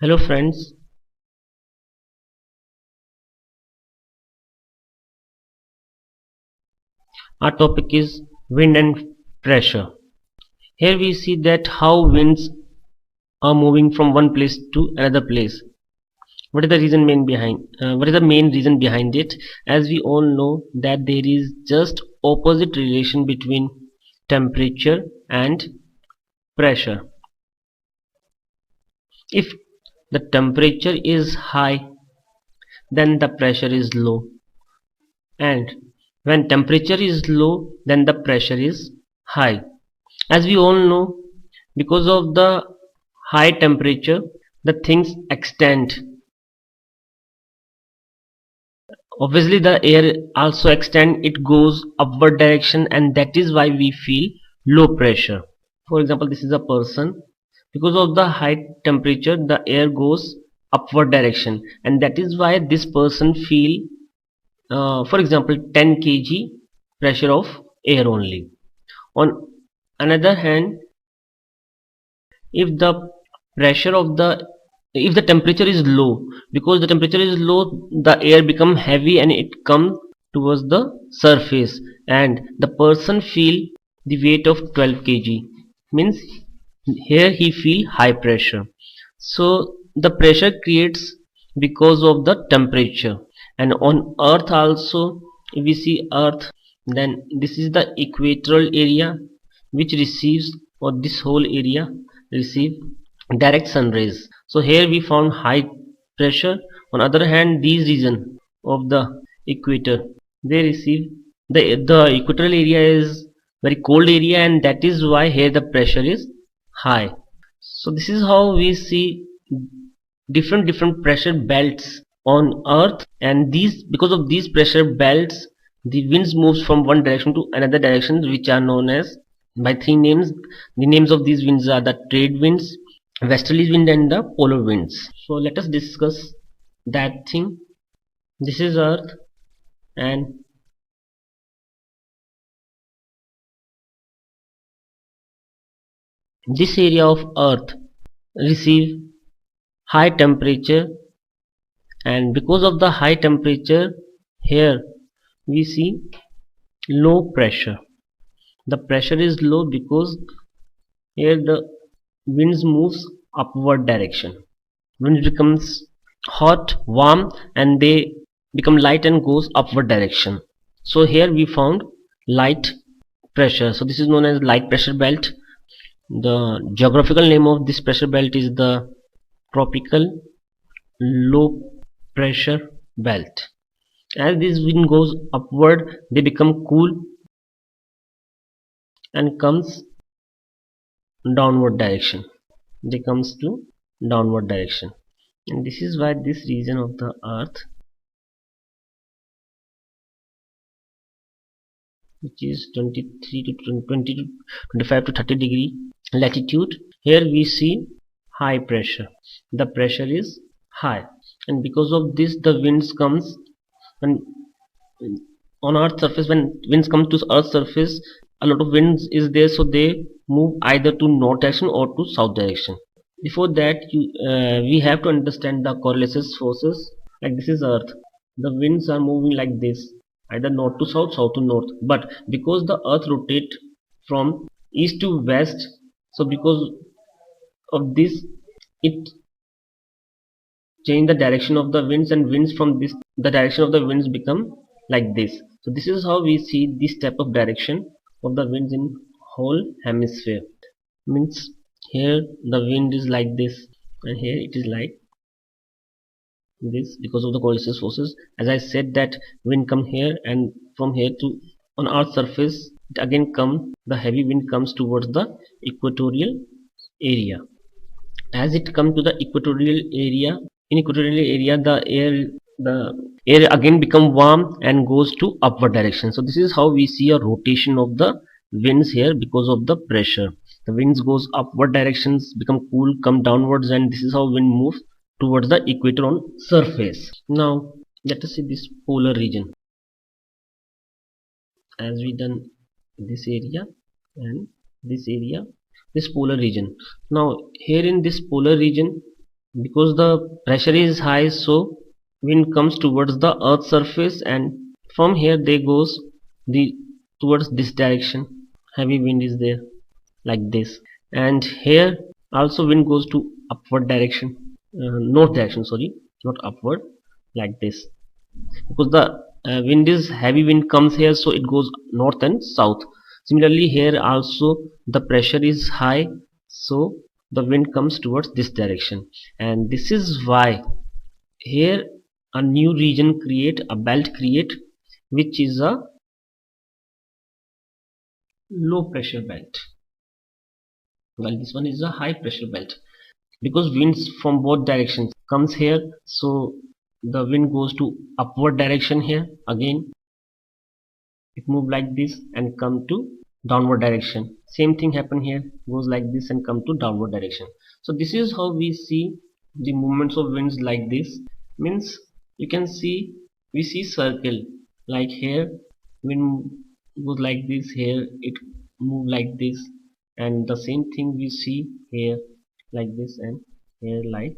Hello friends, our topic is wind and pressure. Here we see that how winds are moving from one place to another place. What is the reason main behind? What is the main reason behind it? As we all know that there is just opposite relation between temperature and pressure. If the temperature is high, then the pressure is low, and when temperature is low, then the pressure is high. As we all know, because of the high temperature, the things extend. Obviously, the air also extend, it goes upward direction, and that is why we feel low pressure. For example, this is a person. Because of the high temperature, the air goes upward direction, and that is why this person feel, for example, 10 kg pressure of air only. On another hand, if the pressure of the if the temperature is low, because the temperature is low, the air become heavy and it comes towards the surface, and the person feel the weight of 12 kg, means here he feel high pressure. So the pressure creates because of the temperature. And on earth also, if we see earth, then this is the equatorial area which receives, or this whole area receive direct sun rays. So here we found high pressure. On other hand, these region of the equator, they receive, the equatorial area is very cold area, and that is why here the pressure is high. So this is how we see different pressure belts on earth, and these, because of these pressure belts, the winds moves from one direction to another direction, which are known as by three names. The names of these winds are the trade winds, westerly wind, and the polar winds. So let us discuss that thing. This is earth, and this area of earth receive high temperature, and because of the high temperature, here we see low pressure. The pressure is low because here the winds moves upward direction. Wind becomes hot, warm, and they become light and goes upward direction. So here we found light pressure. So this is known as light pressure belt. The geographical name of this pressure belt is the tropical low pressure belt. As this wind goes upward, they become cool and comes downward direction. They comes to downward direction, and this is why this region of the earth, which is 23 to 20 to 25 to 30 degree latitude, here we see high pressure. The pressure is high, and because of this the winds comes, and on earth surface, when winds come to earth surface, a lot of winds is there, so they move either to north direction or to south direction. Before that, we have to understand the correlation forces. Like this is earth, the winds are moving like this, either north to south, south to north, but because the earth rotate from east to west, so because of this, it change the direction of the winds, and winds from this, the direction of the winds become like this. So this is how we see this type of direction of the winds in whole hemisphere. Means here the wind is like this, and here it is like this, because of the correlation forces. As I said that wind come here, and from here to on earth surface, it again come, the heavy wind comes towards the equatorial area. As it come to the equatorial area, in equatorial area, the air again become warm and goes to upward direction. So this is how we see a rotation of the winds here. Because of the pressure, the winds goes upward directions, become cool, come downwards, and this is how wind moves towards the equator on surface. Now let us see this polar region. As we done this area and this area, this polar region. Now here in this polar region, because the pressure is high, so wind comes towards the earth's surface, and from here they goes the towards this direction. Heavy wind is there like this, and here also wind goes to upward direction, north direction, sorry, not upward, like this, because the wind is heavy wind comes here, so it goes north and south. Similarly here also the pressure is high, so the wind comes towards this direction, and this is why here a new region create, a belt create, which is a low pressure belt, while this one is a high pressure belt. Because winds from both directions comes here, so the wind goes to upward direction. Here again it move like this and come to downward direction. Same thing happen here, goes like this and come to downward direction. So this is how we see the movements of winds like this. Means you can see, we see circle, like here wind goes like this, here it move like this, and the same thing we see here like this, and here like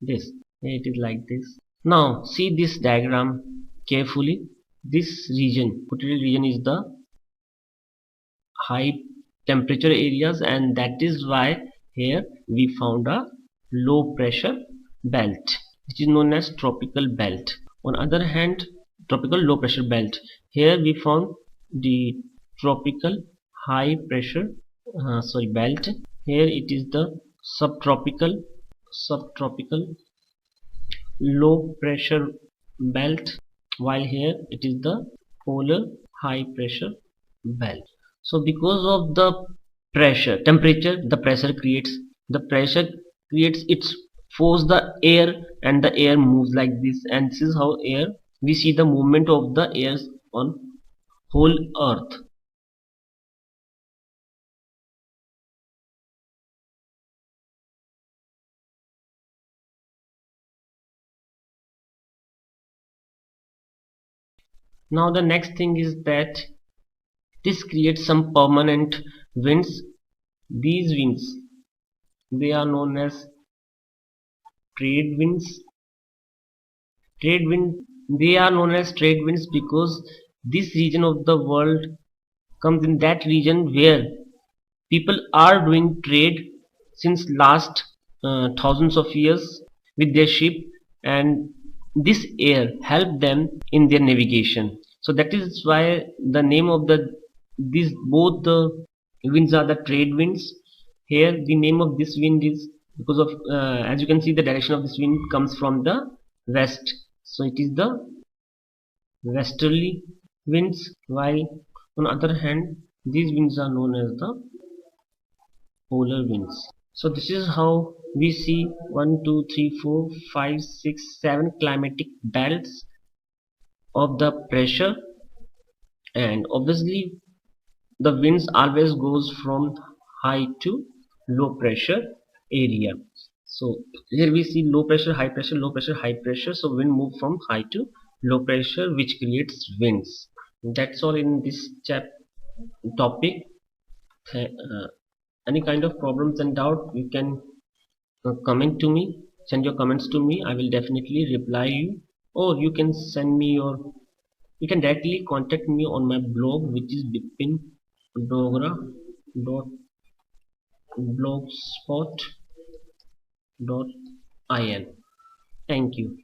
this, here it is like this. Now see this diagram carefully. This region, particular region, is the high temperature areas, and that is why here we found a low pressure belt, which is known as tropical belt. On other hand, tropical low pressure belt, here we found the tropical high pressure belt. Here it is the subtropical low pressure belt, while here it is the polar high pressure belt. So because of the pressure temperature, the pressure creates its force the air, and the air moves like this, and this is how air, we see the movement of the air on whole earth. Now the next thing is that this creates some permanent winds. These winds, they are known as trade winds. Trade wind, they are known as trade winds because this region of the world comes in that region where people are doing trade since last thousands of years with their ship, and this air helped them in their navigation. So that is why the name of the, these both the winds are the trade winds. Here the name of this wind is because of as you can see, the direction of this wind comes from the west, so it is the westerly winds, while on other hand these winds are known as the polar winds. So this is how we see 1 2 3 4 5 6 7 climatic belts of the pressure, and obviously the winds always goes from high to low pressure area. So here we see low pressure, high pressure, low pressure, high pressure. So wind move from high to low pressure, which creates winds. That's all in this topic. Any kind of problems and doubt, you can comment to me, send your comments to me. I will definitely reply you, or you can send me your, you can directly contact me on my blog, which is bipindogra.blogspot.in. Thank you.